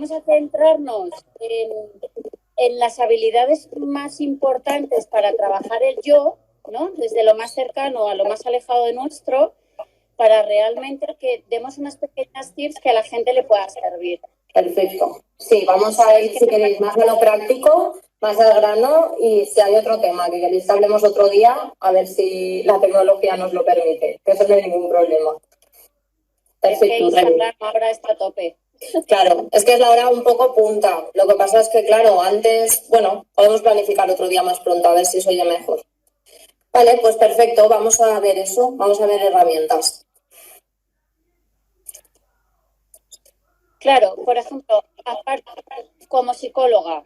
vamos a centrarnos en las habilidades más importantes para trabajar el yo, ¿no? Desde lo más cercano a lo más alejado de nuestro, para realmente que demos unas pequeñas tips que a la gente le pueda servir. Perfecto. Sí, vamos a ir, si queréis, más a lo práctico, más al grano, y si hay otro tema que queréis que hablemos otro día, a ver si la tecnología nos lo permite, que eso no hay ningún problema. Perfecto. Es que Instagram ahora está a tope. Claro, es que es la hora un poco punta. Lo que pasa es que, claro, antes, bueno, podemos planificar otro día más pronto, a ver si se oye mejor. Vale, pues perfecto, vamos a ver eso, vamos a ver herramientas. Claro, por ejemplo, aparte, como psicóloga,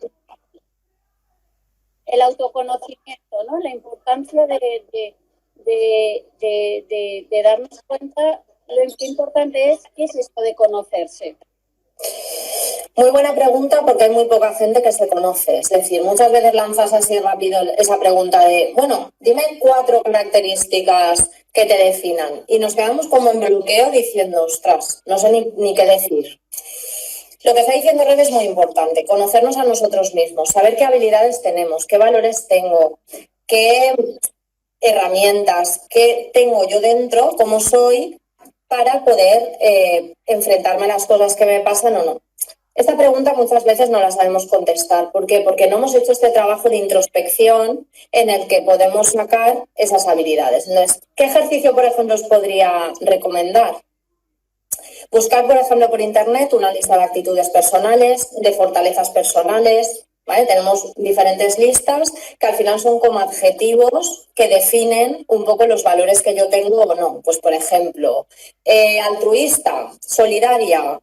el autoconocimiento, ¿no? La importancia de darnos cuenta, lo importante es, ¿qué es esto de conocerse? Muy buena pregunta, porque hay muy poca gente que se conoce. Es decir, muchas veces lanzas así rápido esa pregunta de, bueno, dime 4 características que te definan. Y nos quedamos como en bloqueo diciendo, ostras, no sé ni qué decir. Lo que está diciendo Red es muy importante, conocernos a nosotros mismos, saber qué habilidades tenemos, qué valores tengo, qué herramientas, qué tengo yo dentro, cómo soy, para poder enfrentarme a las cosas que me pasan o no. Esta pregunta muchas veces no la sabemos contestar. ¿Por qué? Porque no hemos hecho este trabajo de introspección en el que podemos sacar esas habilidades. Entonces, ¿qué ejercicio, por ejemplo, os podría recomendar? Buscar, por ejemplo, por internet una lista de actitudes personales, de fortalezas personales, ¿vale? Tenemos diferentes listas que al final son como adjetivos que definen un poco los valores que yo tengo o no. Pues, por ejemplo, altruista, solidaria,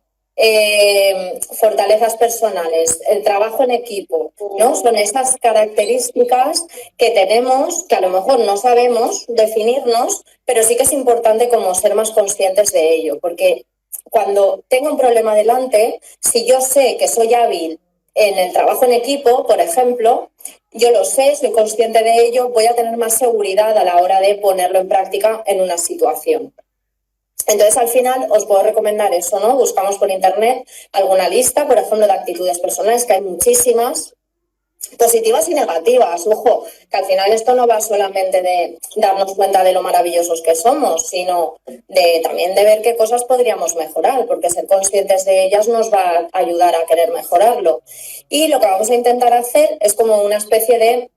fortalezas personales, el trabajo en equipo, ¿no? Son esas características que tenemos, que a lo mejor no sabemos definirnos, pero sí que es importante como ser más conscientes de ello, porque cuando tengo un problema delante, si yo sé que soy hábil en el trabajo en equipo, por ejemplo, yo lo sé, soy consciente de ello, voy a tener más seguridad a la hora de ponerlo en práctica en una situación. Entonces, al final, os puedo recomendar eso, ¿no? Buscamos por internet alguna lista, por ejemplo, de actitudes personales, que hay muchísimas, positivas y negativas. Ojo, que al final esto no va solamente de darnos cuenta de lo maravillosos que somos, sino también de ver qué cosas podríamos mejorar, porque ser conscientes de ellas nos va a ayudar a querer mejorarlo. Y lo que vamos a intentar hacer es como una especie de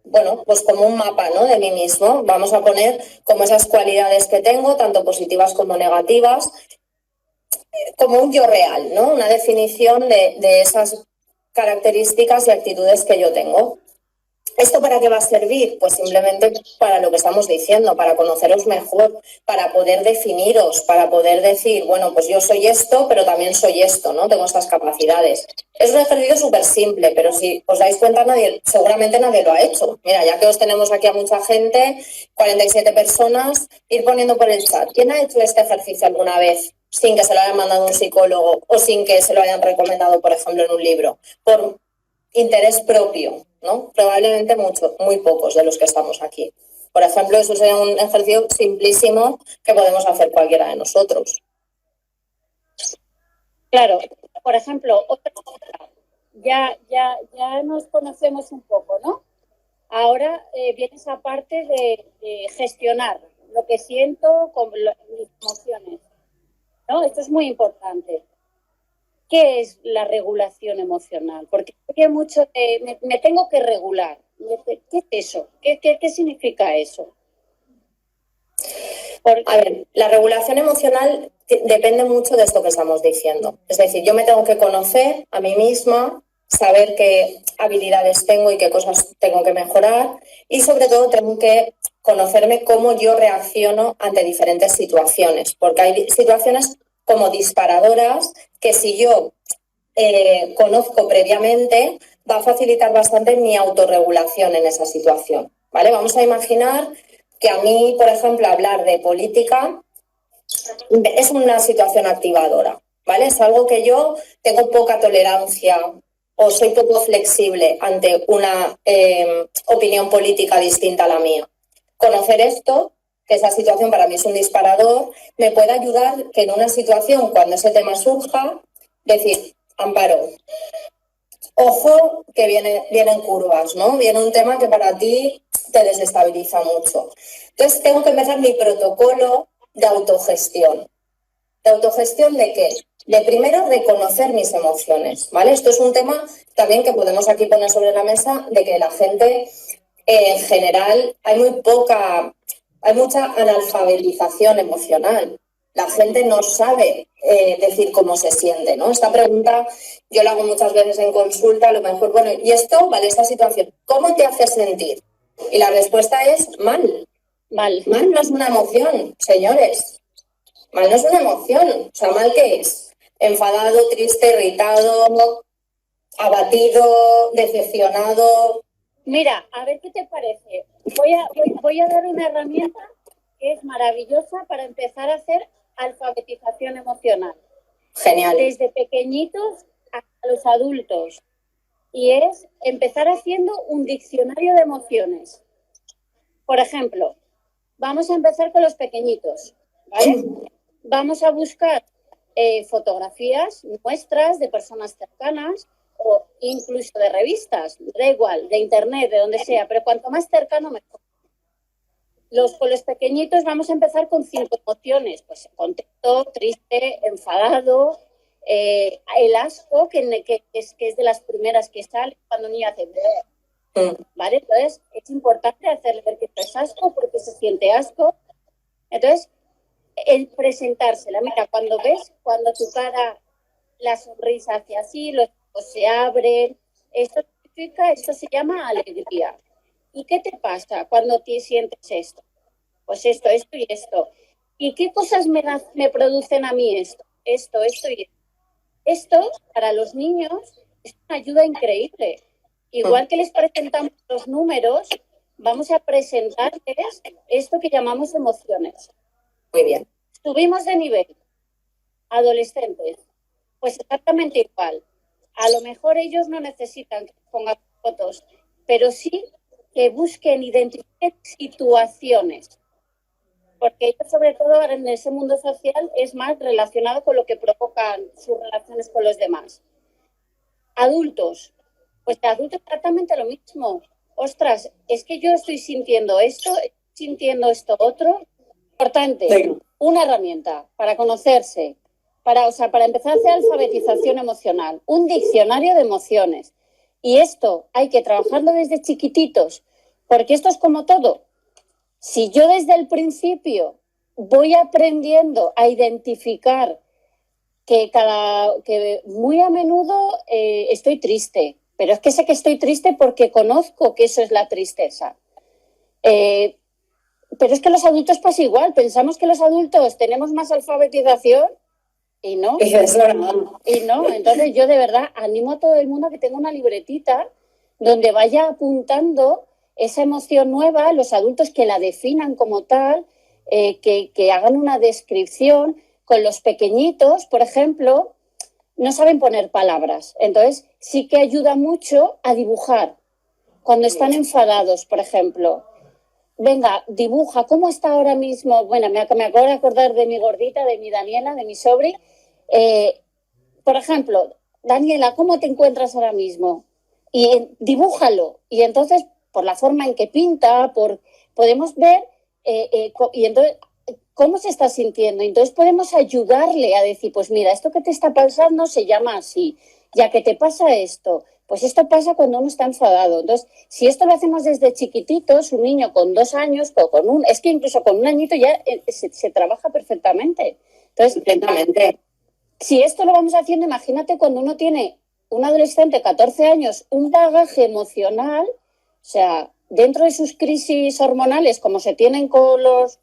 bueno, pues como un mapa, ¿no? De mí mismo. Vamos a poner como esas cualidades que tengo, tanto positivas como negativas, como un yo real, ¿no? Una definición de esas características y actitudes que yo tengo. ¿Esto para qué va a servir? Pues simplemente para lo que estamos diciendo, para conoceros mejor, para poder definiros, para poder decir, bueno, pues yo soy esto, pero también soy esto, ¿no? Tengo estas capacidades. Es un ejercicio súper simple, pero si os dais cuenta, seguramente nadie lo ha hecho. Mira, ya que os tenemos aquí a mucha gente, 47 personas, ir poniendo por el chat. ¿Quién ha hecho este ejercicio alguna vez sin que se lo hayan mandado un psicólogo o sin que se lo hayan recomendado, por ejemplo, en un libro? Por interés propio, ¿no? Probablemente muy pocos de los que estamos aquí. Por ejemplo, eso sería un ejercicio simplísimo que podemos hacer cualquiera de nosotros. Claro, por ejemplo, ya nos conocemos un poco, ¿no? Ahora viene esa parte de gestionar lo que siento con mis emociones, ¿no? Esto es muy importante. ¿Qué es la regulación emocional? Porque hay mucho me tengo que regular. ¿Qué es eso? ¿Qué significa eso? A ver, la regulación emocional depende mucho de esto que estamos diciendo. Es decir, yo me tengo que conocer a mí misma, saber qué habilidades tengo y qué cosas tengo que mejorar, y sobre todo tengo que conocerme cómo yo reacciono ante diferentes situaciones, porque hay situaciones como disparadoras que si yo conozco previamente va a facilitar bastante mi autorregulación en esa situación, ¿vale? Vamos a imaginar que a mí, por ejemplo, hablar de política es una situación activadora, ¿vale? Es algo que yo tengo poca tolerancia o soy poco flexible ante una opinión política distinta a la mía. Conocer esto, que esa situación para mí es un disparador, me puede ayudar que en una situación, cuando ese tema surja, Decir, Amparo, ojo que vienen curvas, ¿no? Viene un tema que para ti te desestabiliza mucho. Entonces tengo que empezar mi protocolo de autogestión. ¿De autogestión de qué? De primero reconocer mis emociones, ¿vale? Esto es un tema también que podemos aquí poner sobre la mesa, de que la gente en general hay mucha analfabetización emocional. La gente no sabe decir cómo se siente, ¿no? Esta pregunta yo la hago muchas veces en consulta, a lo mejor, bueno, y esto, vale, esta situación, ¿cómo te hace sentir? Y la respuesta es mal. Mal. Mal no es una emoción, señores. Mal no es una emoción. O sea, ¿mal qué es? Enfadado, triste, irritado, abatido, decepcionado. Mira, a ver qué te parece. Voy a dar una herramienta que es maravillosa para empezar a hacer alfabetización emocional. Genial. Desde pequeñitos a los adultos. Y es empezar haciendo un diccionario de emociones. Por ejemplo, vamos a empezar con los pequeñitos, ¿vale? Vamos a buscar fotografías nuestras de personas cercanas o incluso de revistas, da igual, de internet, de donde sea, pero cuanto más cercano mejor. Con los pequeñitos vamos a empezar con 5 emociones, pues contento, triste, enfadado, el asco, que es de las primeras que sale cuando un niño hace... ¿Vale? Entonces es importante hacerle ver que es asco porque se siente asco. Entonces, el presentársela, mira, cuando tu cara, la sonrisa hace así, los ojos se abren, esto se llama alegría. ¿Y qué te pasa cuando te sientes esto? Pues esto y esto. ¿Y qué cosas me producen a mí esto? Esto y esto. Esto, para los niños, es una ayuda increíble. Igual que les presentamos los números, vamos a presentarles esto que llamamos emociones. Muy bien. Subimos de nivel. Adolescentes, pues exactamente igual. A lo mejor ellos no necesitan que pongan fotos, pero sí que busquen, identifiquen situaciones. Porque ellos, sobre todo en ese mundo social, es más relacionado con lo que provocan sus relaciones con los demás. Adultos, pues de adultos exactamente lo mismo. Ostras, es que yo estoy sintiendo esto otro. Importante, sí. Una herramienta para conocerse, para empezar a hacer alfabetización emocional, un diccionario de emociones. Y esto hay que trabajarlo desde chiquititos, porque esto es como todo. Si yo desde el principio voy aprendiendo a identificar que muy a menudo estoy triste, pero es que sé que estoy triste porque conozco que eso es la tristeza. Pero es que los adultos pasa igual, pensamos que los adultos tenemos más alfabetización y no. Y no, entonces yo de verdad animo a todo el mundo a que tenga una libretita donde vaya apuntando esa emoción nueva, los adultos que la definan como tal, que hagan una descripción. Con los pequeñitos, por ejemplo, no saben poner palabras, entonces sí que ayuda mucho a dibujar. Cuando están enfadados, por ejemplo, venga, dibuja, ¿cómo está ahora mismo? Bueno, me acabo de acordar de mi gordita, de mi Daniela, de mi sobri. Por ejemplo, Daniela, ¿cómo te encuentras ahora mismo? Y dibújalo. Y entonces, por la forma en que pinta, podemos ver, y entonces, ¿cómo se está sintiendo? Entonces podemos ayudarle a decir, pues mira, esto que te está pasando se llama así, ya que te pasa esto, pues esto pasa cuando uno está enfadado. Entonces, si esto lo hacemos desde chiquititos, un niño con 2 años, es que incluso con 1 añito ya se trabaja perfectamente. Entonces, lentamente. Si esto lo vamos haciendo, imagínate cuando uno tiene un adolescente, 14 años, un bagaje emocional, o sea, dentro de sus crisis hormonales, como se tienen con los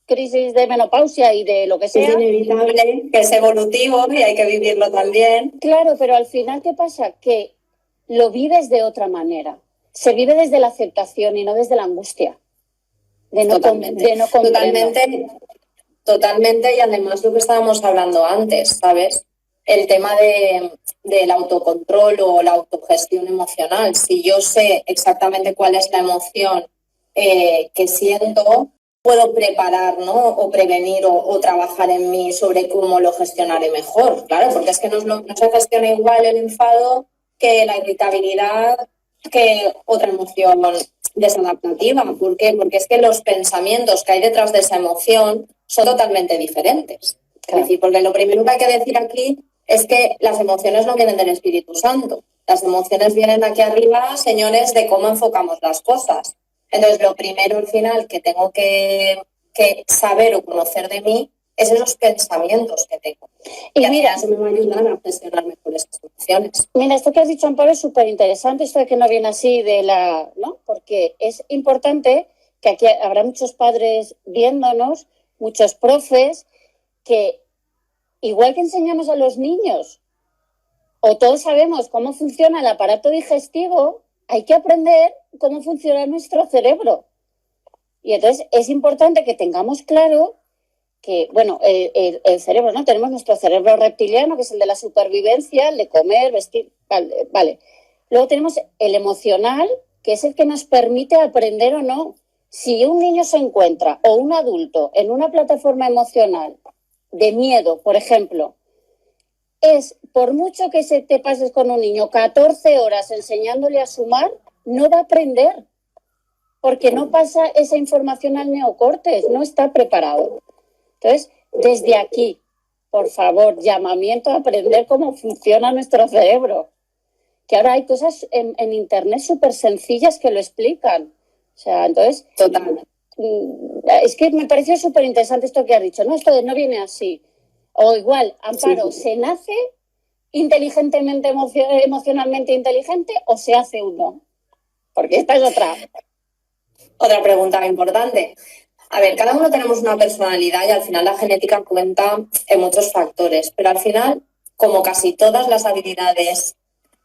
crisis de menopausia y de lo que sea. Es inevitable, que es evolutivo y hay que vivirlo también. Claro, pero al final, ¿qué pasa? Que lo vives de otra manera. Se vive desde la aceptación y no desde la angustia. Totalmente. Totalmente, y además lo que estábamos hablando antes, ¿sabes? El tema del autocontrol o la autogestión emocional. Si yo sé exactamente cuál es la emoción que siento, puedo preparar, ¿no? O prevenir o trabajar en mí sobre cómo lo gestionaré mejor. Claro, porque es que no se gestiona igual el enfado que la irritabilidad, que otra emoción desadaptativa. ¿Por qué? Porque es que los pensamientos que hay detrás de esa emoción son totalmente diferentes. Es decir, porque lo primero que hay que decir aquí es que las emociones no vienen del Espíritu Santo. Las emociones vienen aquí arriba, señores, de cómo enfocamos las cosas. Entonces, lo primero al final que tengo que saber o conocer de mí es esos pensamientos que tengo. Y mira, eso me va a ayudar a gestionar mejor esas emociones. Mira, esto que has dicho, Amparo, es súper interesante, esto de que no viene así ¿no? Porque es importante que aquí habrá muchos padres viéndonos, muchos profes, que igual que enseñamos a los niños, o todos sabemos cómo funciona el aparato digestivo, hay que aprender cómo funciona nuestro cerebro. Y entonces es importante que tengamos claro que, bueno, el cerebro, ¿no? Tenemos nuestro cerebro reptiliano, que es el de la supervivencia, el de comer, vestir, vale. Luego tenemos el emocional, que es el que nos permite aprender o no. Si un niño se encuentra, o un adulto, en una plataforma emocional de miedo, por ejemplo, es, por mucho que te pases con un niño 14 horas enseñándole a sumar, no va a aprender, porque no pasa esa información al neocortes, no está preparado. Entonces, desde aquí, por favor, llamamiento a aprender cómo funciona nuestro cerebro. Que ahora hay cosas en internet súper sencillas que lo explican. O sea, entonces, total. Es que me pareció súper interesante esto que has dicho, ¿no? Esto de no viene así. O igual, Amparo, sí. ¿Se nace inteligentemente, emocionalmente inteligente o se hace uno? Porque esta es otra pregunta importante. A ver, cada uno tenemos una personalidad y al final la genética cuenta en muchos factores, pero al final, como casi todas las habilidades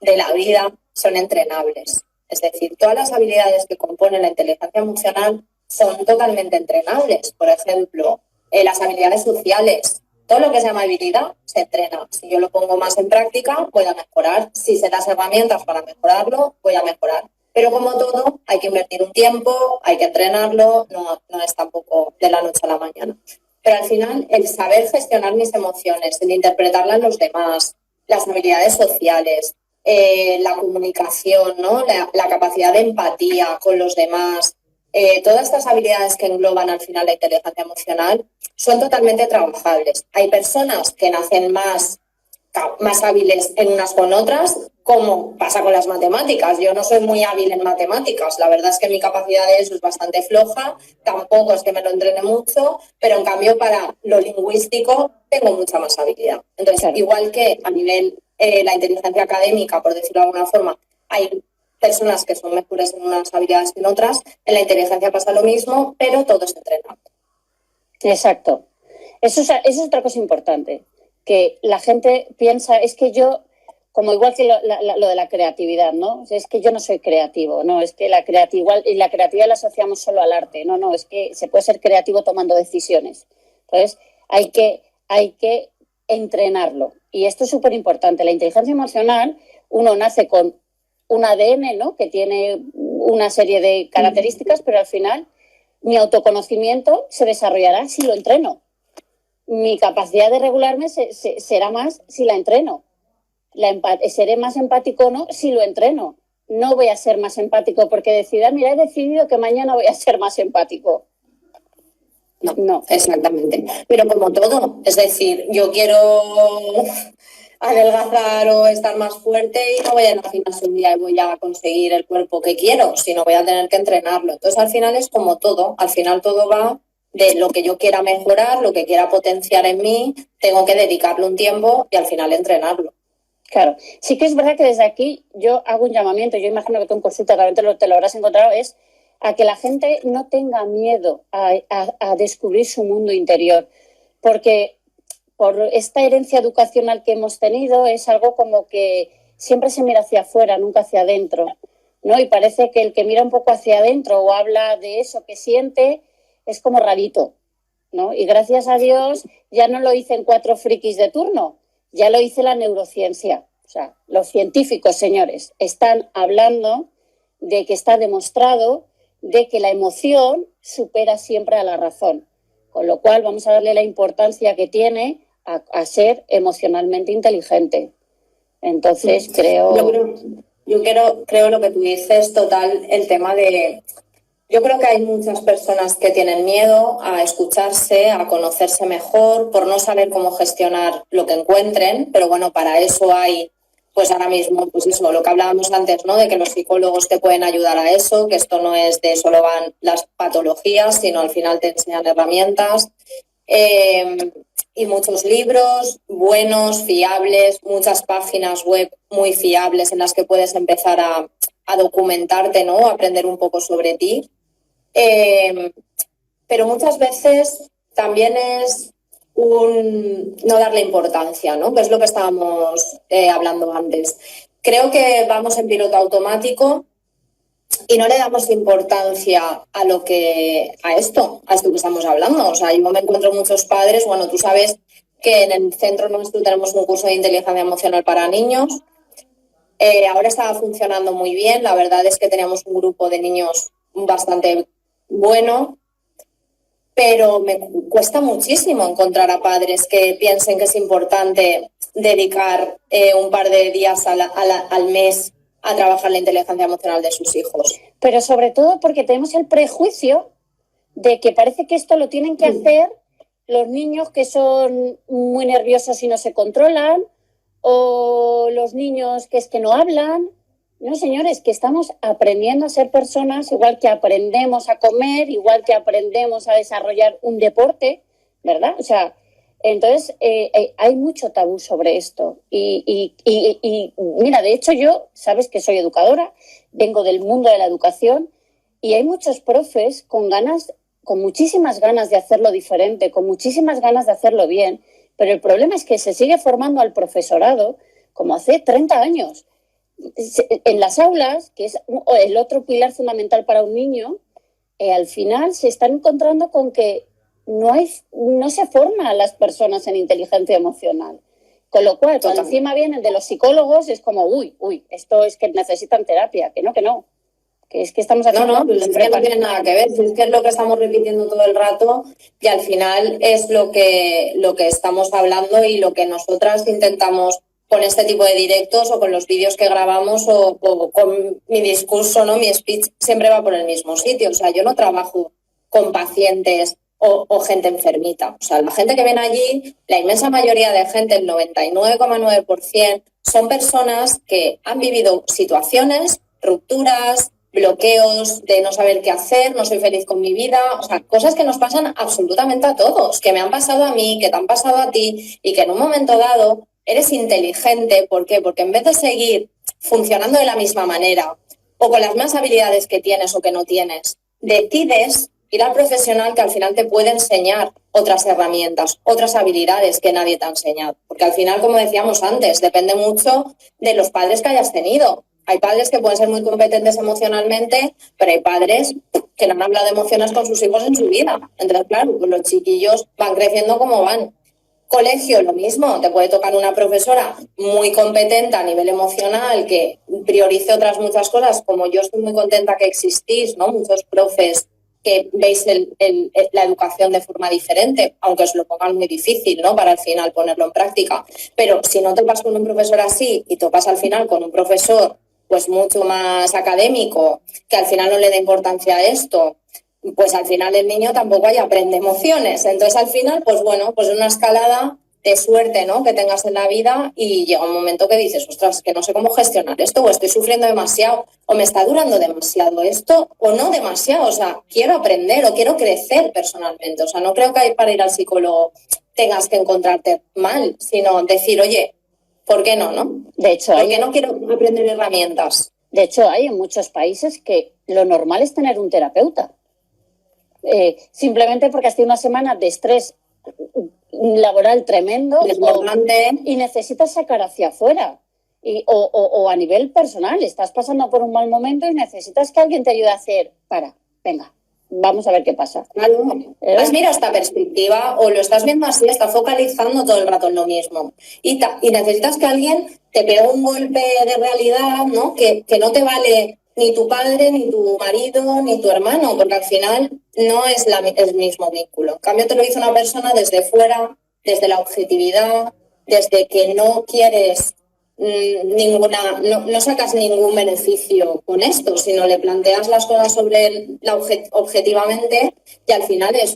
de la vida, son entrenables. Es decir, todas las habilidades que componen la inteligencia emocional son totalmente entrenables. Por ejemplo, las habilidades sociales. Todo lo que se llama habilidad se entrena. Si yo lo pongo más en práctica, voy a mejorar. Si se das herramientas para mejorarlo, voy a mejorar. Pero como todo, hay que invertir un tiempo, hay que entrenarlo, no es tampoco de la noche a la mañana. Pero al final, el saber gestionar mis emociones, el interpretarlas en los demás, las habilidades sociales, la comunicación, ¿no? La capacidad de empatía con los demás, todas estas habilidades que engloban al final la inteligencia emocional son totalmente trabajables. Hay personas que nacen más hábiles en unas con otras, como pasa con las matemáticas. Yo no soy muy hábil en matemáticas, la verdad es que mi capacidad de eso es bastante floja, tampoco es que me lo entrene mucho, pero en cambio para lo lingüístico tengo mucha más habilidad. Entonces, claro, igual que a nivel la inteligencia académica, por decirlo de alguna forma, hay personas que son mejores en unas habilidades que en otras, en la inteligencia pasa lo mismo, pero todo es entrenable. Exacto. Eso es otra cosa importante, que la gente piensa, es que yo, como igual que lo de la creatividad, ¿no? Es que yo no soy creativo, no, es que la creatividad la asociamos solo al arte, no, es que se puede ser creativo tomando decisiones. Entonces, hay que entrenarlo. Y esto es súper importante. La inteligencia emocional, uno nace con un ADN, ¿no? Que tiene una serie de características, pero al final mi autoconocimiento se desarrollará si lo entreno. Mi capacidad de regularme será más si la entreno. Seré más empático o no si lo entreno. No voy a ser más empático porque decida, mira, he decidido que mañana voy a ser más empático. No, exactamente. Pero como todo, es decir, yo quiero adelgazar o estar más fuerte y no voy a ir al gimnasio un día y voy a conseguir el cuerpo que quiero, sino voy a tener que entrenarlo. Entonces, al final es como todo. Al final todo va de lo que yo quiera mejorar, lo que quiera potenciar en mí, tengo que dedicarle un tiempo y al final entrenarlo. Claro, sí que es verdad que desde aquí yo hago un llamamiento, yo imagino que tú en consulta también te lo habrás encontrado, es a que la gente no tenga miedo a descubrir su mundo interior, porque por esta herencia educacional que hemos tenido es algo como que siempre se mira hacia afuera, nunca hacia adentro, ¿no? Y parece que el que mira un poco hacia adentro o habla de eso que siente es como rarito, ¿no? Y gracias a Dios ya no lo dicen 4 frikis de turno, ya lo dice la neurociencia. O sea, los científicos, señores, están hablando de que está demostrado de que la emoción supera siempre a la razón. Con lo cual vamos a darle la importancia que tiene a ser emocionalmente inteligente. Entonces creo lo que tú dices, total, el tema de... Yo creo que hay muchas personas que tienen miedo a escucharse, a conocerse mejor, por no saber cómo gestionar lo que encuentren, pero bueno, para eso hay, pues ahora mismo, pues eso, lo que hablábamos antes, ¿no? De que los psicólogos te pueden ayudar a eso, que esto no es de solo van las patologías, sino al final te enseñan herramientas. Y muchos libros buenos, fiables, muchas páginas web muy fiables en las que puedes empezar a documentarte, ¿no? A aprender un poco sobre ti. Pero muchas veces también es no darle importancia, ¿no? Que es lo que estábamos hablando antes. Creo que vamos en piloto automático y no le damos importancia a esto que estamos hablando. O sea, yo me encuentro muchos padres, bueno, tú sabes que en el centro nuestro tenemos un curso de inteligencia emocional para niños. Ahora estaba funcionando muy bien, la verdad es que teníamos un grupo de niños bastante bueno, pero me cuesta muchísimo encontrar a padres que piensen que es importante dedicar un par de días al mes a trabajar la inteligencia emocional de sus hijos. Pero sobre todo porque tenemos el prejuicio de que parece que esto lo tienen que hacer los niños que son muy nerviosos y no se controlan, o los niños que es que no hablan. No, señores, que estamos aprendiendo a ser personas, igual que aprendemos a comer, igual que aprendemos a desarrollar un deporte, ¿verdad? O sea, entonces hay mucho tabú sobre esto. Y mira, de hecho yo, sabes que soy educadora, vengo del mundo de la educación y hay muchos profes con muchísimas ganas de hacerlo diferente, con muchísimas ganas de hacerlo bien, pero el problema es que se sigue formando al profesorado como hace 30 años. En las aulas, que es el otro pilar fundamental para un niño, al final se están encontrando con que no se forman a las personas en inteligencia emocional. Con lo cual, cuando encima vienen de los psicólogos, es como, uy, esto es que necesitan terapia, que no. Que es que estamos haciendo... No, pues es que no tiene nada que ver, es que es lo que estamos repitiendo todo el rato y al final es lo que estamos hablando y lo que nosotras intentamos con este tipo de directos o con los vídeos que grabamos o con mi discurso, ¿no? Mi speech siempre va por el mismo sitio. O sea, yo no trabajo con pacientes o gente enfermita. O sea, la gente que viene allí, la inmensa mayoría de gente, el 99,9%, son personas que han vivido situaciones, rupturas, bloqueos de no saber qué hacer, no soy feliz con mi vida, o sea, cosas que nos pasan absolutamente a todos, que me han pasado a mí, que te han pasado a ti y que en un momento dado eres inteligente. ¿Por qué? Porque en vez de seguir funcionando de la misma manera o con las mismas habilidades que tienes o que no tienes, decides ir al profesional que al final te puede enseñar otras herramientas, otras habilidades que nadie te ha enseñado. Porque al final, como decíamos antes, depende mucho de los padres que hayas tenido. Hay padres que pueden ser muy competentes emocionalmente, pero hay padres que no han hablado de emociones con sus hijos en su vida. Entonces, claro, pues los chiquillos van creciendo como van. Colegio, lo mismo, te puede tocar una profesora muy competente a nivel emocional que priorice otras muchas cosas, como yo estoy muy contenta que existís, ¿no? Muchos profes que veis la educación de forma diferente, aunque os lo pongan muy difícil, ¿no? Para al final ponerlo en práctica. Pero si no topas con un profesor así y topas al final con un profesor pues mucho más académico, que al final no le da importancia a esto, pues al final el niño tampoco ahí aprende emociones. Entonces al final, pues bueno, pues una escalada de suerte, ¿no? Que tengas en la vida y llega un momento que dices, ostras, que no sé cómo gestionar esto, o estoy sufriendo demasiado, o me está durando demasiado esto, o no demasiado. O sea, quiero aprender o quiero crecer personalmente. O sea, no creo que para ir al psicólogo tengas que encontrarte mal, sino decir, oye, ¿por qué no, no? De hecho, ¿por qué no quiero aprender herramientas? De hecho, hay en muchos países que lo normal es tener un terapeuta. Simplemente porque has tenido una semana de estrés laboral tremendo y necesitas sacar hacia afuera. O a nivel personal, estás pasando por un mal momento y necesitas que alguien te ayude a hacer, venga, vamos a ver qué pasa. Claro. Has mirado esta perspectiva o lo estás viendo así, estás focalizando todo el rato en lo mismo. Y necesitas que alguien te pegue un golpe de realidad, ¿no? Que no te vale ni tu padre, ni tu marido, ni tu hermano, porque al final no es el mismo vínculo. En cambio, te lo dice una persona desde fuera, desde la objetividad, desde que no quieres no sacas ningún beneficio con esto, sino le planteas las cosas objetivamente y al final es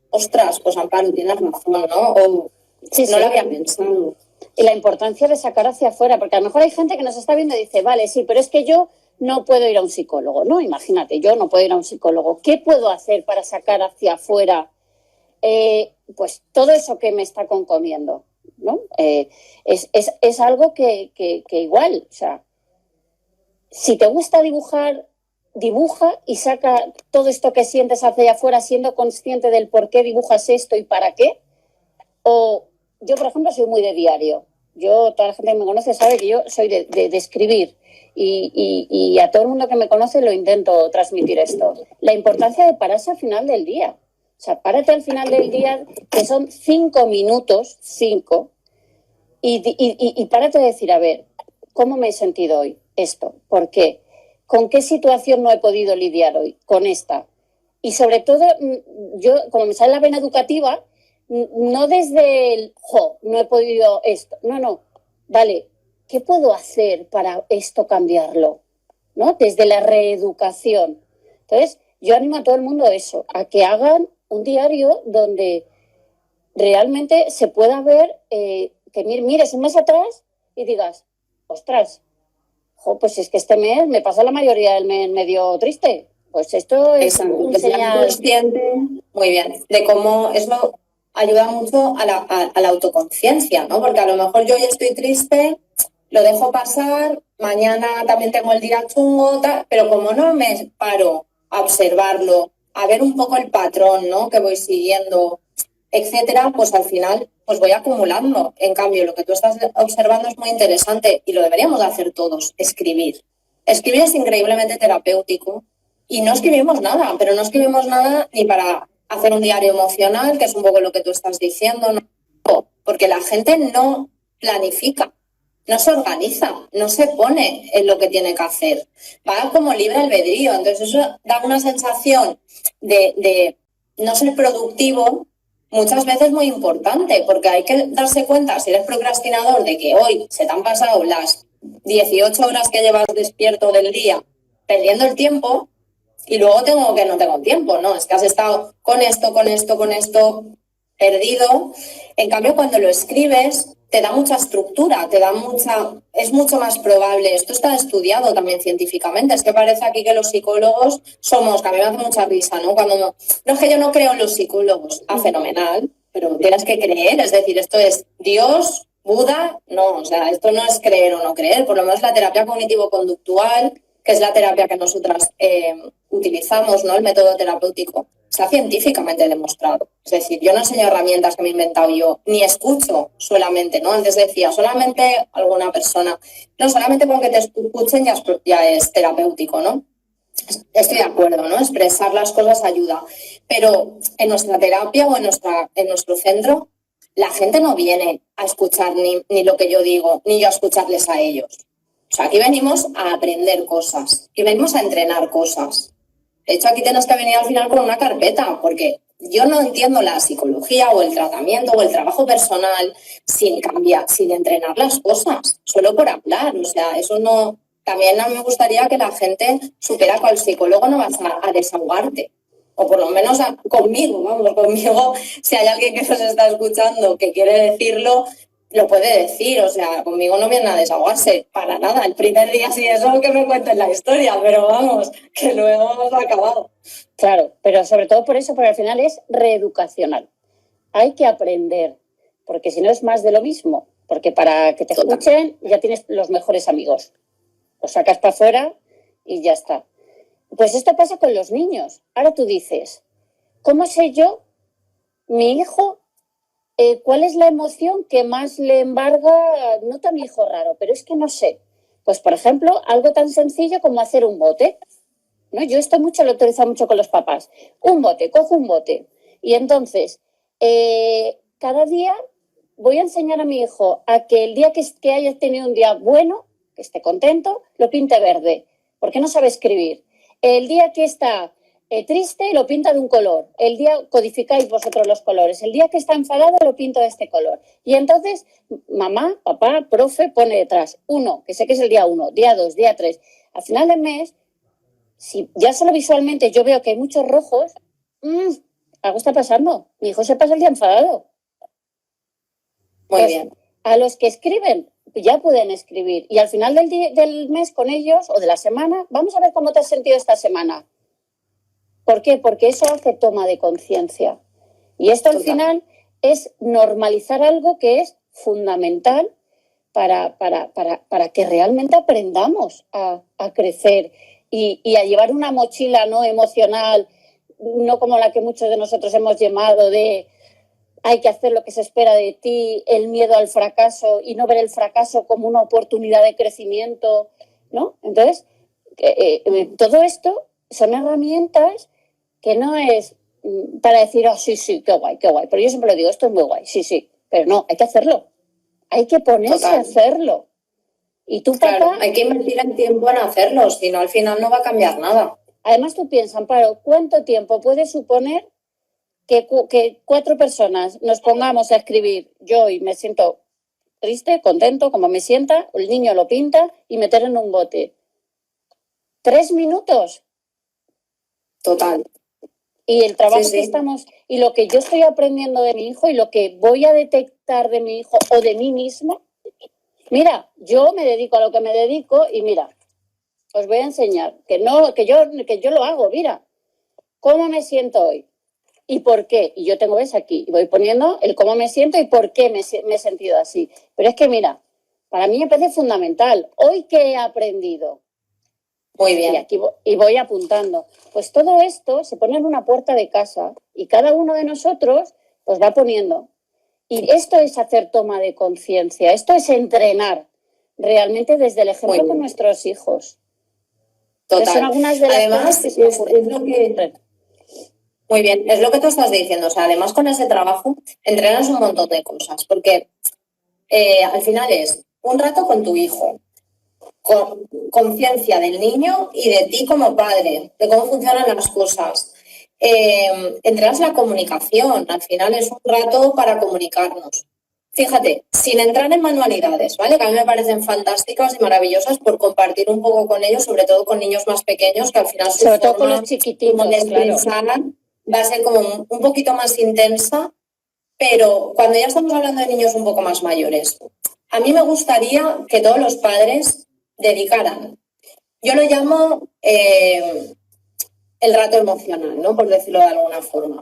ostras, pues Amparo, tienes razón, ¿no? O sí, no lo había pensado. Y la importancia de sacar hacia afuera, porque a lo mejor hay gente que nos está viendo y dice, vale, sí, pero es que yo no puedo ir a un psicólogo, ¿no? Imagínate, yo no puedo ir a un psicólogo. ¿Qué puedo hacer para sacar hacia afuera pues todo eso que me está concomiendo, ¿no? Es algo que igual, o sea, si te gusta dibujar, dibuja y saca todo esto que sientes hacia afuera siendo consciente del por qué dibujas esto y para qué. O yo, por ejemplo, soy muy de diario. Toda la gente que me conoce sabe que yo soy de escribir y a todo el mundo que me conoce lo intento transmitir esto. La importancia de pararse al final del día. O sea, párate al final del día, que son 5 minutos, 5, y párate de decir, a ver, ¿cómo me he sentido hoy? Esto, ¿por qué? ¿Con qué situación no he podido lidiar hoy? Con esta. Y sobre todo, yo, como me sale la vena educativa, no desde el, no he podido esto. No, vale, ¿qué puedo hacer para esto cambiarlo? ¿No? Desde la reeducación. Entonces, yo animo a todo el mundo a eso, a que hagan un diario donde realmente se pueda ver, que mires un mes atrás y digas, ostras, pues es que este mes me pasa la mayoría del mes medio triste. Pues esto es un señal. Consciente, muy bien, de cómo eso ayuda mucho a la autoconciencia, ¿no? Porque a lo mejor yo ya estoy triste, lo dejo pasar, mañana también tengo el día chungo, pero como no me paro a observarlo, a ver un poco el patrón, ¿no? Que voy siguiendo, etcétera, pues al final pues voy acumulando. En cambio, lo que tú estás observando es muy interesante y lo deberíamos hacer todos, escribir. Escribir es increíblemente terapéutico y no escribimos nada, pero no escribimos nada ni para hacer un diario emocional, que es un poco lo que tú estás diciendo, ¿no? Porque la gente no planifica, no se organiza, no se pone en lo que tiene que hacer. Va como libre albedrío. Entonces eso da una sensación de no ser productivo, muchas veces muy importante, porque hay que darse cuenta, si eres procrastinador, de que hoy se te han pasado las 18 horas que llevas despierto del día perdiendo el tiempo y luego no tengo tiempo, ¿no? Es que has estado con esto perdido. En cambio, cuando lo escribes, te da mucha estructura, es mucho más probable. Esto está estudiado también científicamente. Es que parece aquí que los psicólogos que a mí me hace mucha risa, ¿no? No es que yo no creo en los psicólogos, fenomenal, pero tienes que creer, es decir, esto es Dios, Buda, no, o sea, esto no es creer o no creer, por lo menos la terapia cognitivo-conductual, que es la terapia que nosotras utilizamos, ¿no? El método terapéutico, está científicamente demostrado. Es decir, yo no enseño herramientas que me he inventado yo, ni escucho solamente, ¿no? Antes decía, solamente alguna persona. No, solamente con que te escuchen ya es terapéutico, ¿no? Estoy de acuerdo, ¿no? Expresar las cosas ayuda. Pero en nuestra terapia o en nuestro centro, la gente no viene a escuchar ni lo que yo digo, ni yo a escucharles a ellos. O sea, aquí venimos a aprender cosas, y venimos a entrenar cosas. De hecho, aquí tienes que venir al final con una carpeta, porque yo no entiendo la psicología o el tratamiento o el trabajo personal sin cambiar, sin entrenar las cosas, solo por hablar. O sea, eso no. También a mí me gustaría que la gente supiera que al psicólogo no vas a desahogarte. O por lo menos conmigo, si hay alguien que nos está escuchando que quiere decirlo, lo puede decir, o sea, conmigo no viene a desahogarse, para nada. El primer día sí eso que me cuenten la historia, pero vamos, que luego hemos acabado. Claro, pero sobre todo por eso, porque al final es reeducacional. Hay que aprender, porque si no es más de lo mismo, porque para que te escuchen ya tienes los mejores amigos. Los sacas para afuera y ya está. Pues esto pasa con los niños. Ahora tú dices, ¿cómo sé yo, mi hijo, cuál es la emoción que más le embarga? No tan hijo raro, pero es que no sé. Pues, por ejemplo, algo tan sencillo como hacer un bote, ¿no? Yo lo utilizo mucho con los papás. Un bote, cojo un bote. Y entonces, cada día voy a enseñar a mi hijo a que el día que haya tenido un día bueno, que esté contento, lo pinte verde. ¿Por qué no sabe escribir? El día que está triste lo pinta de un color. El día codificáis vosotros los colores. El día que está enfadado lo pinto de este color. Y entonces mamá, papá, profe pone detrás 1, que sé que es el día 1, día 2, día 3. Al final del mes, si ya solo visualmente yo veo que hay muchos rojos, algo está pasando. Mi hijo se pasa el día enfadado. Muy pues, bien. A los que escriben, ya pueden escribir. Y al final del mes con ellos, o de la semana, vamos a ver cómo te has sentido esta semana. ¿Por qué? Porque eso hace toma de conciencia. Y esto al final es normalizar algo que es fundamental para que realmente aprendamos a crecer y a llevar una mochila no emocional, no como la que muchos de nosotros hemos llamado de hay que hacer lo que se espera de ti, el miedo al fracaso y no ver el fracaso como una oportunidad de crecimiento, ¿no? Entonces, todo esto son herramientas que no es para decir, oh, sí, qué guay. Pero yo siempre lo digo, esto es muy guay, sí. Pero no, hay que hacerlo. Hay que ponerse a hacerlo. Y tú, claro, papá... hay que invertir en tiempo en hacerlo, si no, al final no va a cambiar nada. Además, tú piensas, Amparo, ¿cuánto tiempo puede suponer que 4 personas nos pongamos a escribir? Yo y me siento triste, contento, como me sienta, el niño lo pinta y meter en un bote. 3 minutos. Total. Y el trabajo que estamos, y lo que yo estoy aprendiendo de mi hijo y lo que voy a detectar de mi hijo o de mí mismo, mira, yo me dedico a lo que me dedico y mira, os voy a enseñar que yo lo hago, mira, cómo me siento hoy y por qué. Y yo tengo, ves aquí, y voy poniendo el cómo me siento y por qué me he sentido así. Pero es que mira, para mí me parece fundamental. Hoy, ¿qué he aprendido? Muy bien. Y aquí voy apuntando. Pues todo esto se pone en una puerta de casa y cada uno de nosotros pues va poniendo. Y esto es hacer toma de conciencia, esto es entrenar realmente desde el ejemplo con nuestros hijos. Total. Son algunas de las además, cosas que es lo que... Muy bien, es lo que tú estás diciendo. O sea, además con ese trabajo entrenas un montón de cosas, porque al final es un rato con tu hijo, con conciencia del niño y de ti como padre, de cómo funcionan las cosas. Entrenas la comunicación, al final es un rato para comunicarnos. Fíjate, sin entrar en manualidades, ¿vale? Que a mí me parecen fantásticas y maravillosas por compartir un poco con ellos, sobre todo con niños más pequeños, que al final sobre todo con los chiquititos, claro, va a ser como un poquito más intensa, pero cuando ya estamos hablando de niños un poco más mayores, a mí me gustaría que todos los padres dedicaran, yo lo llamo el rato emocional, ¿no? Por decirlo de alguna forma.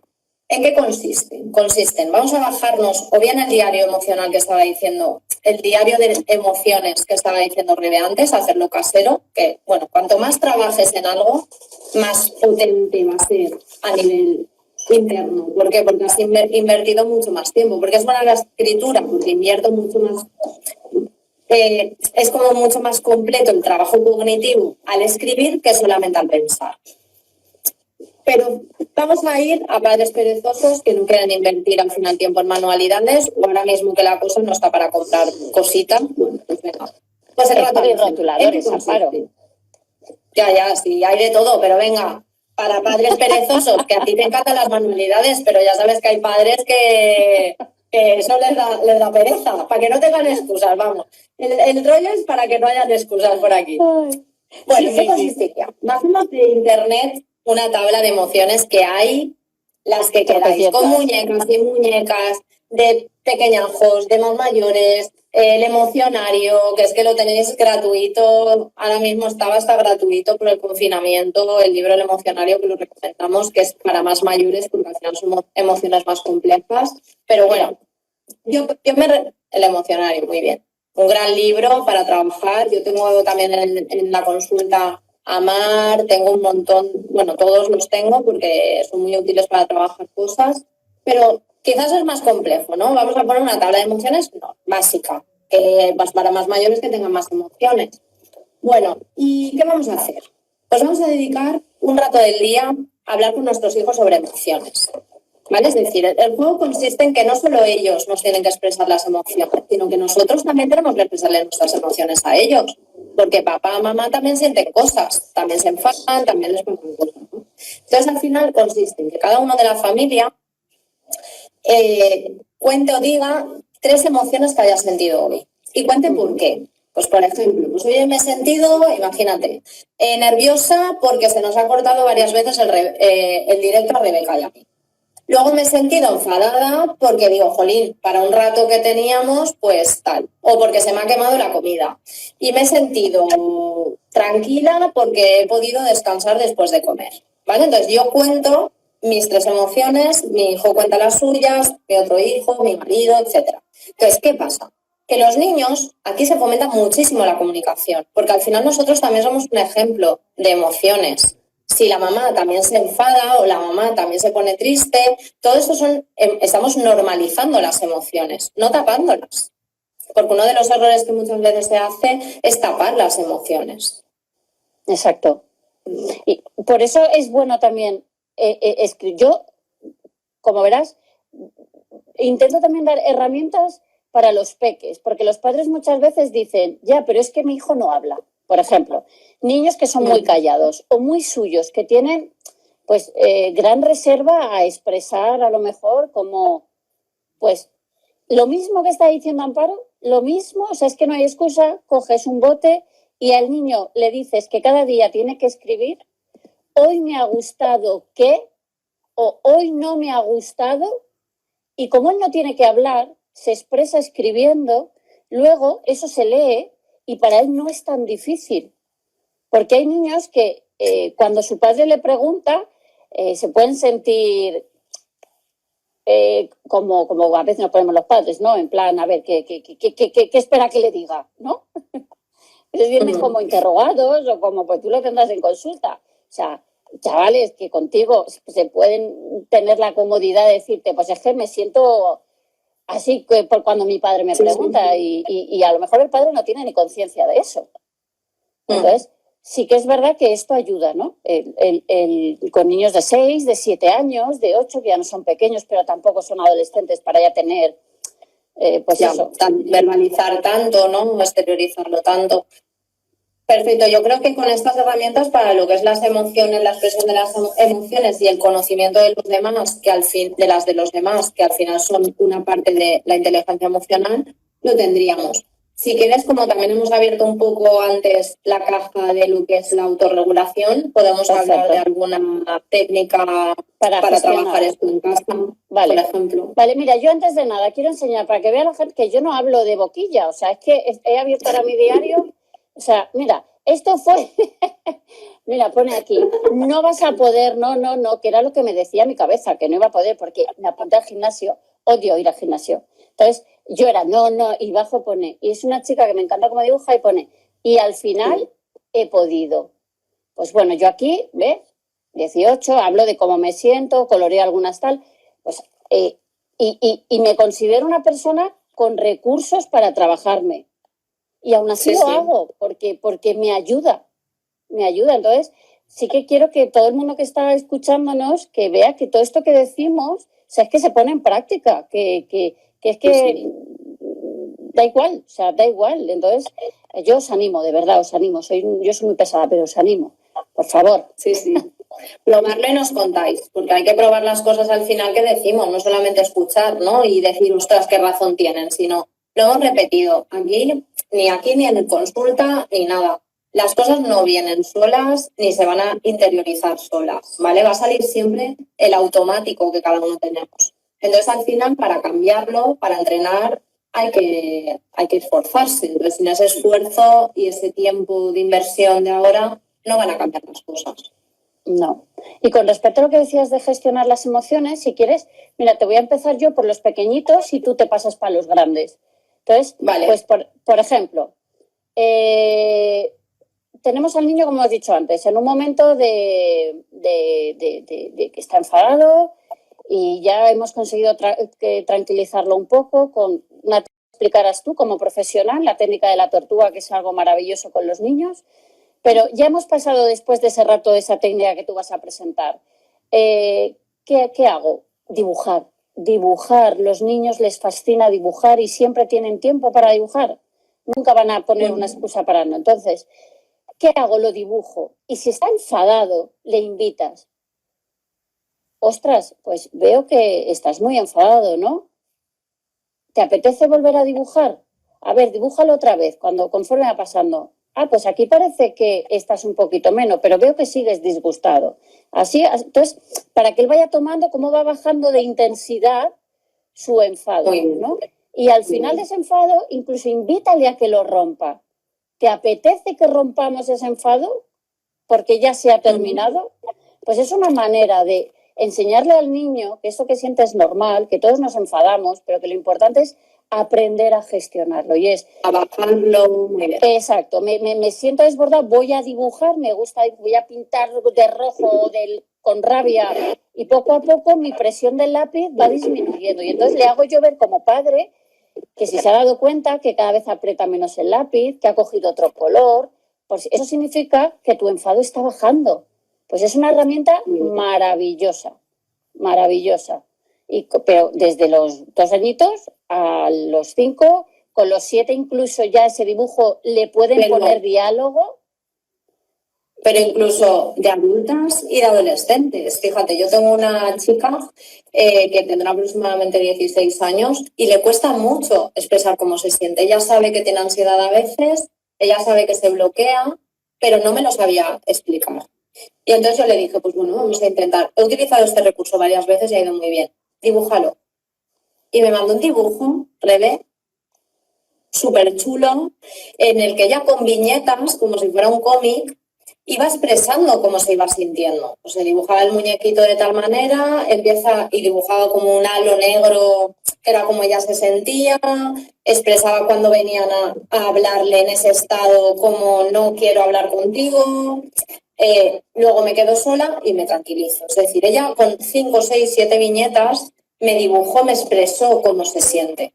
¿En qué consisten? Vamos a bajarnos o bien el diario emocional que estaba diciendo, el diario de emociones que estaba diciendo Rebe antes, hacerlo casero, que, bueno, cuanto más trabajes en algo, más potente va a ser a nivel interno. ¿Por qué? Porque has invertido mucho más tiempo, porque es buena la escritura, porque invierto mucho más... es como mucho más completo el trabajo cognitivo al escribir que solamente al pensar. Pero vamos a ir a padres perezosos que no quieren invertir al final tiempo en manualidades o ahora mismo que la cosa no está para comprar cositas. Bueno, pues venga. Pues el rato de rotuladores, Amparo. Ya, sí, hay de todo, pero venga, para padres perezosos, que a ti te encantan las manualidades, pero ya sabes que hay padres que eso les da pereza, para que no tengan excusas, vamos. El rollo es para que no hayan excusas por aquí. Bueno, ¿qué consistiría? Bajamos de internet una tabla de emociones que hay, las que queráis, con muñecas y muñecas, de pequeñajos, de más mayores, el emocionario, que es que lo tenéis gratuito, ahora mismo está gratuito por el confinamiento, el libro El emocionario, que lo recomendamos, que es para más mayores, porque al final son emociones más complejas, pero bueno, el emocionario, muy bien. Un gran libro para trabajar, yo tengo también en la consulta Amar, tengo un montón, bueno, todos los tengo porque son muy útiles para trabajar cosas, pero quizás es más complejo, ¿no? Vamos a poner una tabla de emociones básica, que para más mayores que tengan más emociones. Bueno, ¿y qué vamos a hacer? Pues vamos a dedicar un rato del día a hablar con nuestros hijos sobre emociones, ¿vale? Es decir, el juego consiste en que no solo ellos nos tienen que expresar las emociones, sino que nosotros también tenemos que expresarle nuestras emociones a ellos. porque papá, mamá también sienten cosas, también se enfadan, también les pasan cosas, ¿no? Entonces, al final consiste en que cada uno de la familia cuente o diga 3 emociones que haya sentido hoy. Y cuente por qué. Pues, por ejemplo, pues hoy me he sentido, imagínate, nerviosa porque se nos ha cortado varias veces el directo a Rebeca y a mí. Luego me he sentido enfadada porque digo, jolín, para un rato que teníamos, pues tal. O porque se me ha quemado la comida. Y me he sentido tranquila porque he podido descansar después de comer. ¿Vale? Entonces yo cuento mis 3 emociones, mi hijo cuenta las suyas, mi otro hijo, mi marido, etc. Entonces, ¿qué pasa? Que los niños, aquí se fomenta muchísimo la comunicación, porque al final nosotros también somos un ejemplo de emociones. Si la mamá también se enfada o la mamá también se pone triste, todo esto estamos normalizando las emociones, no tapándolas. Porque uno de los errores que muchas veces se hace es tapar las emociones. Exacto. Y por eso es bueno también escribir. Yo, como verás, intento también dar herramientas para los peques, porque los padres muchas veces dicen, ya, pero es que mi hijo no habla. Por ejemplo, niños que son muy callados o muy suyos, que tienen pues gran reserva a expresar a lo mejor como, pues, lo mismo que está diciendo Amparo, lo mismo, o sea, es que no hay excusa, coges un bote y al niño le dices que cada día tiene que escribir, hoy me ha gustado que, o hoy no me ha gustado, y como él no tiene que hablar, se expresa escribiendo, luego eso se lee y para él no es tan difícil. Porque hay niños que cuando su padre le pregunta, se pueden sentir como a veces nos ponemos los padres, ¿no? En plan, a ver, ¿qué espera que le diga? ¿No? Entonces vienen como interrogados o como, pues tú lo tendrás en consulta. O sea, chavales que contigo se pueden tener la comodidad de decirte, pues es que me siento así que por cuando mi padre me pregunta y a lo mejor el padre no tiene ni conciencia de eso. Entonces, sí que es verdad que esto ayuda, ¿no? Con niños de 6, de 7 años, de 8, que ya no son pequeños, pero tampoco son adolescentes para ya tener, pues ya, eso. Verbalizar tanto, ¿no? Exteriorizarlo tanto. Perfecto, yo creo que con estas herramientas para lo que es las emociones, la expresión de las emociones y el conocimiento de los demás, de los demás, que al final son una parte de la inteligencia emocional, lo tendríamos. Si quieres, como también hemos abierto un poco antes la caja de lo que es la autorregulación, podemos hablar de alguna técnica para trabajar esto en casa, por ejemplo. Vale, mira, yo antes de nada quiero enseñar para que vea la gente que yo no hablo de boquilla, o sea, es que he abierto ahora mi diario. O sea, mira, esto fue, mira, pone aquí, no vas a poder, no, que era lo que me decía mi cabeza, que no iba a poder porque me apunté al gimnasio, odio ir al gimnasio. Entonces, yo era, no, y bajo pone, y es una chica que me encanta cómo dibuja y pone, y al final he podido. Pues bueno, yo aquí, ¿ves? 18, hablo de cómo me siento, coloreo algunas tal, pues, y me considero una persona con recursos para trabajarme. Y aún así lo hago, porque me ayuda. Entonces, sí que quiero que todo el mundo que está escuchándonos, que vea que todo esto que decimos, o sea, es que se pone en práctica, que es que da igual, o sea, da igual. Entonces, yo os animo, de verdad, os animo. Yo soy muy pesada, pero os animo, por favor. Sí. Probarlo y nos contáis, porque hay que probar las cosas al final que decimos, no solamente escuchar, ¿no? Y decir, ostras, qué razón tienen, sino lo hemos repetido, aquí ni en consulta, ni nada. Las cosas no vienen solas ni se van a interiorizar solas, ¿vale? Va a salir siempre el automático que cada uno tenemos. Entonces, al final, para cambiarlo, para entrenar, hay que esforzarse. Entonces, sin ese esfuerzo y ese tiempo de inversión de ahora, no van a cambiar las cosas. No. Y con respecto a lo que decías de gestionar las emociones, si quieres, mira, te voy a empezar yo por los pequeñitos y tú te pasas para los grandes. Entonces, vale. Pues, por ejemplo, tenemos al niño, como hemos dicho antes, en un momento de que está enfadado y ya hemos conseguido tranquilizarlo un poco con una explicarás tú como profesional la técnica de la tortuga, que es algo maravilloso con los niños. Pero ya hemos pasado después de ese rato de esa técnica que tú vas a presentar. ¿Qué hago? Dibujar. Los niños les fascina dibujar y siempre tienen tiempo para dibujar. Nunca van a poner una excusa para no. Entonces, ¿qué hago? Lo dibujo. Y si está enfadado, le invitas. Ostras, pues veo que estás muy enfadado, ¿no? ¿Te apetece volver a dibujar? A ver, dibújalo otra vez, conforme va pasando. Ah, pues aquí parece que estás un poquito menos, pero veo que sigues disgustado. Así, entonces, para que él vaya tomando cómo va bajando de intensidad su enfado, ¿no? Y al final de ese enfado, incluso invítale a que lo rompa. ¿Te apetece que rompamos ese enfado? Porque ya se ha terminado. Pues es una manera de enseñarle al niño que eso que siente es normal, que todos nos enfadamos, pero que lo importante es aprender a gestionarlo. Y es a bajarlo muy bien. Exacto, me siento desbordada, voy a dibujar, me gusta, voy a pintar de rojo con rabia, y poco a poco mi presión del lápiz va disminuyendo. Y entonces le hago yo ver como padre que si se ha dado cuenta que cada vez aprieta menos el lápiz, que ha cogido otro color, pues eso significa que tu enfado está bajando. Pues es una herramienta maravillosa, maravillosa. Pero desde los 2 añitos a los 5, con los 7 incluso ya ese dibujo le pueden poner diálogo. Pero incluso de adultas y de adolescentes. Fíjate, yo tengo una chica que tendrá aproximadamente 16 años y le cuesta mucho expresar cómo se siente. Ella sabe que tiene ansiedad a veces, ella sabe que se bloquea, pero no me lo sabía explicar. Y entonces yo le dije, pues bueno, vamos a intentar. He utilizado este recurso varias veces y ha ido muy bien. Dibújalo. Y me mandó un dibujo, Rebe, súper chulo, en el que ella con viñetas, como si fuera un cómic, iba expresando cómo se iba sintiendo. Pues se dibujaba el muñequito de tal manera, y dibujaba como un halo negro, que era como ella se sentía, expresaba cuando venían a hablarle en ese estado como no quiero hablar contigo, luego me quedo sola y me tranquilizo. Es decir, ella con 5, 6, 7 viñetas me dibujó, me expresó cómo se siente.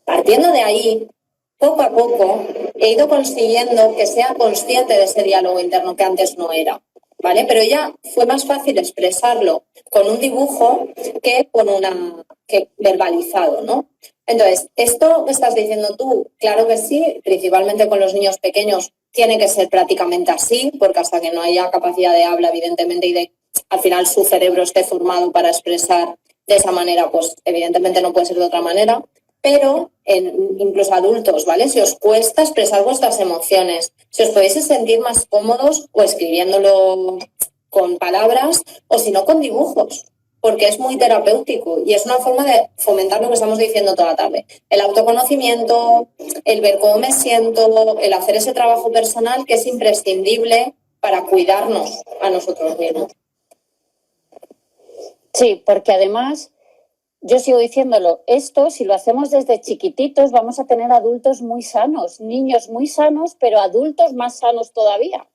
Partiendo de ahí, poco a poco he ido consiguiendo que sea consciente de ese diálogo interno que antes no era, ¿vale? Pero ya fue más fácil expresarlo con un dibujo que verbalizado, ¿no? Entonces, ¿esto que estás diciendo tú? Claro que sí, principalmente con los niños pequeños tiene que ser prácticamente así, porque hasta que no haya capacidad de habla, evidentemente, y al final su cerebro esté formado para expresar de esa manera, pues evidentemente no puede ser de otra manera. Pero incluso adultos, ¿vale? Si os cuesta expresar vuestras emociones, si os podéis sentir más cómodos o escribiéndolo con palabras o si no con dibujos, porque es muy terapéutico y es una forma de fomentar lo que estamos diciendo toda la tarde. El autoconocimiento, el ver cómo me siento, el hacer ese trabajo personal que es imprescindible para cuidarnos a nosotros mismos. Sí, porque además... Yo sigo diciéndolo, esto si lo hacemos desde chiquititos vamos a tener adultos muy sanos, niños muy sanos, pero adultos más sanos todavía.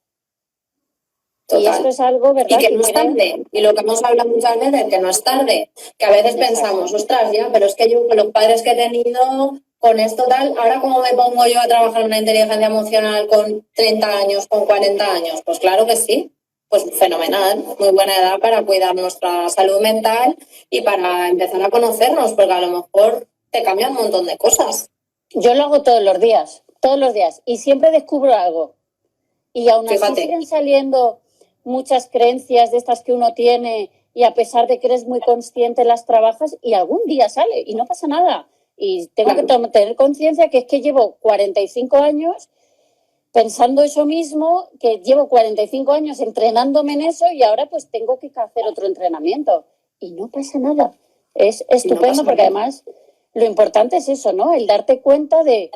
Total. Y esto es algo, ¿verdad? Y que no es tarde. Y lo que hemos hablado muchas veces, que no es tarde. Que a veces pensamos, ostras, ya, pero es que yo con los padres que he tenido, con esto tal, ahora cómo me pongo yo a trabajar en una inteligencia emocional con 30 años, con 40 años. Pues claro que sí. Pues fenomenal, muy buena edad para cuidar nuestra salud mental y para empezar a conocernos, porque a lo mejor te cambia un montón de cosas. Yo lo hago todos los días, y siempre descubro algo. Y aún así siguen saliendo muchas creencias de estas que uno tiene y a pesar de que eres muy consciente las trabajas y algún día sale y no pasa nada. Y tengo que tener conciencia que es que llevo 45 años pensando eso mismo, que llevo 45 años entrenándome en eso y ahora pues tengo que hacer otro entrenamiento. Y no pasa nada. Es estupendo porque además lo importante es eso, ¿no? El darte cuenta de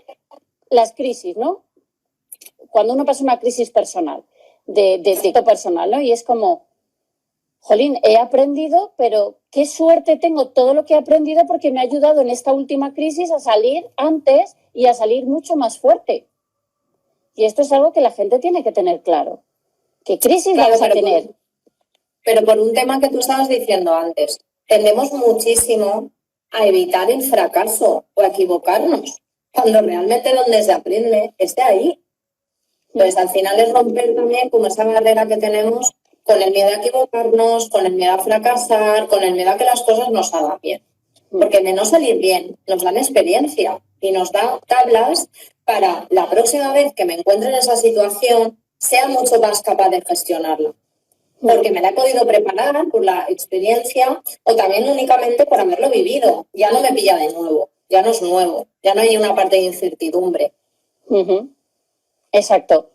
las crisis, ¿no? Cuando uno pasa una crisis personal, de personal, ¿no? Y es como, jolín, he aprendido, pero qué suerte tengo todo lo que he aprendido porque me ha ayudado en esta última crisis a salir antes y a salir mucho más fuerte. Y esto es algo que la gente tiene que tener claro. ¿Qué crisis vamos a tener? Pero por un tema que tú estabas diciendo antes, tendemos muchísimo a evitar el fracaso o a equivocarnos, cuando realmente donde se aprende es de ahí. Entonces, al final es romper también como esa barrera que tenemos con el miedo a equivocarnos, con el miedo a fracasar, con el miedo a que las cosas no salgan bien. porque de no salir bien nos dan experiencia y nos da tablas para la próxima vez que me encuentre en esa situación sea mucho más capaz de gestionarla. Porque me la he podido preparar por la experiencia o también únicamente por haberlo vivido. Ya no me pilla de nuevo, ya no es nuevo, ya no hay una parte de incertidumbre. Exacto.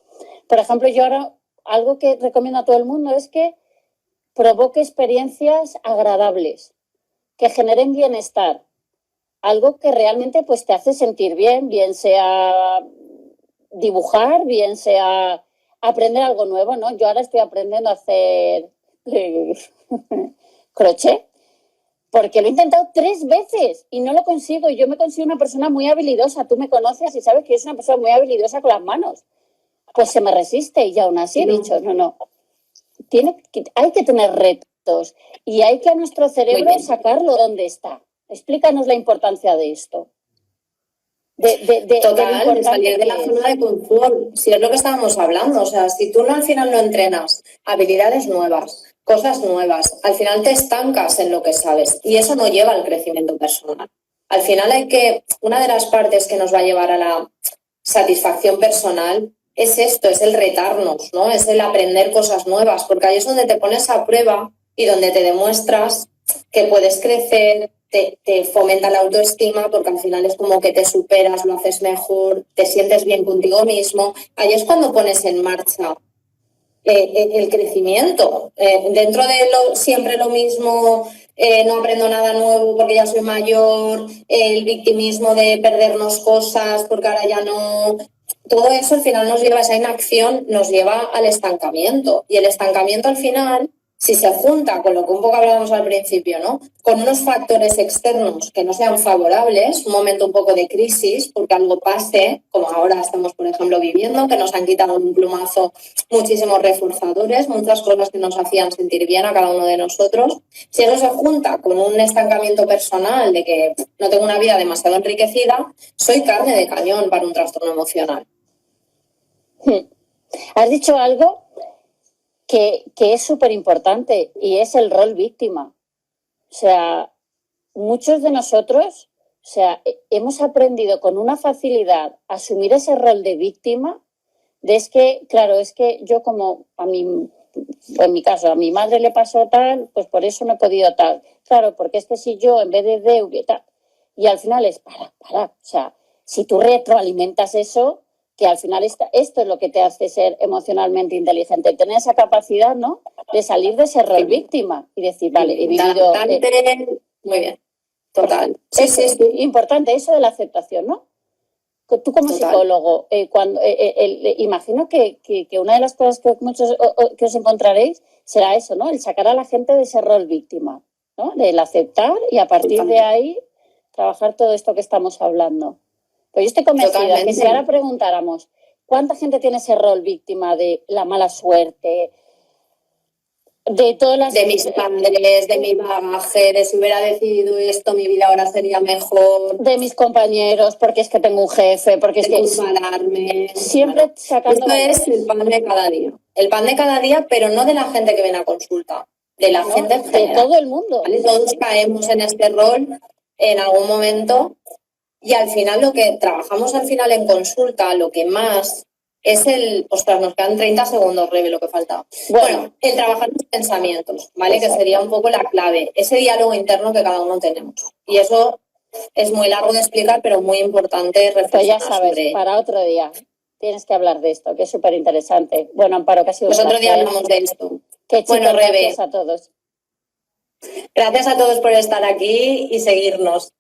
Por ejemplo, yo ahora algo que recomiendo a todo el mundo es que provoque experiencias agradables, que generen bienestar, algo que realmente pues te hace sentir bien, bien sea dibujar, bien sea aprender algo nuevo, ¿no? Yo ahora estoy aprendiendo a hacer crochet, porque lo he intentado 3 veces y no lo consigo. Y yo me considero una persona muy habilidosa. Tú me conoces y sabes que yo soy una persona muy habilidosa con las manos. Pues se me resiste y aún así he dicho, no. Hay que tener retos y hay que a nuestro cerebro sacarlo donde está. Explícanos la importancia de esto. Total, de salir de la zona de confort, si es lo que estábamos hablando, o sea, si tú no, al final no entrenas habilidades nuevas, cosas nuevas, al final te estancas en lo que sabes y eso no lleva al crecimiento personal. Al final una de las partes que nos va a llevar a la satisfacción personal es esto, es el retarnos, ¿no? Es el aprender cosas nuevas, porque ahí es donde te pones a prueba y donde te demuestras que puedes crecer, te fomenta la autoestima, porque al final es como que te superas, lo haces mejor, te sientes bien contigo mismo. Ahí es cuando pones en marcha el crecimiento. Dentro de siempre lo mismo, no aprendo nada nuevo porque ya soy mayor, el victimismo de perdernos cosas porque ahora ya no. Todo eso al final nos lleva, esa inacción nos lleva al estancamiento. Y el estancamiento al final, si se junta con lo que un poco hablábamos al principio, ¿no? Con unos factores externos que no sean favorables, un momento un poco de crisis, porque algo pase, como ahora estamos, por ejemplo, viviendo, que nos han quitado un plumazo muchísimos reforzadores, muchas cosas que nos hacían sentir bien a cada uno de nosotros. Si eso se junta con un estancamiento personal de que no tengo una vida demasiado enriquecida, soy carne de cañón para un trastorno emocional. Has dicho algo que es súper importante y es el rol víctima. O sea, muchos de nosotros, o sea, hemos aprendido con una facilidad a asumir ese rol de víctima. Es que yo como en mi caso, a mi madre le pasó tal, pues por eso no he podido tal. Claro, porque es que si yo en vez de tal, y al final es para. O sea, si tú retroalimentas eso, que al final esto es lo que te hace ser emocionalmente inteligente, tener esa capacidad, ¿no?, de salir de ese rol víctima y decir, vale, he vivido... Muy bien, total. Sí. Importante eso de la aceptación, ¿no? Tú como psicólogo, imagino que una de las cosas que muchos que os encontraréis será eso, ¿no?, el sacar a la gente de ese rol víctima, ¿no?, del aceptar y a partir de ahí trabajar todo esto que estamos hablando. Pues yo estoy convencida que si ahora preguntáramos cuánta gente tiene ese rol víctima de la mala suerte, de todas las... De mis padres, de mi bagaje, de si hubiera decidido esto, mi vida ahora sería mejor. De mis compañeros, porque es que tengo un jefe, porque es que... Compadarme. Siempre sacando... Esto es el pan de cada día. El pan de cada día, pero no de la gente que viene a consulta, de la gente en general. De todo el mundo. ¿Vale? Todos caemos en este rol en algún momento. Y al final lo que trabajamos al final en consulta, lo que más es nos quedan 30 segundos, Rebe, lo que falta. Bueno, el trabajar los pensamientos, ¿vale? Exacto. Que sería un poco la clave, ese diálogo interno que cada uno tenemos. Y eso es muy largo de explicar, pero muy importante reflexionar. Pues ya sabes, para otro día tienes que hablar de esto, que es súper interesante. Bueno, Amparo, que ha sido un placer. Otro día hablamos de esto. Bueno, Rebe, gracias a todos. Gracias a todos por estar aquí y seguirnos.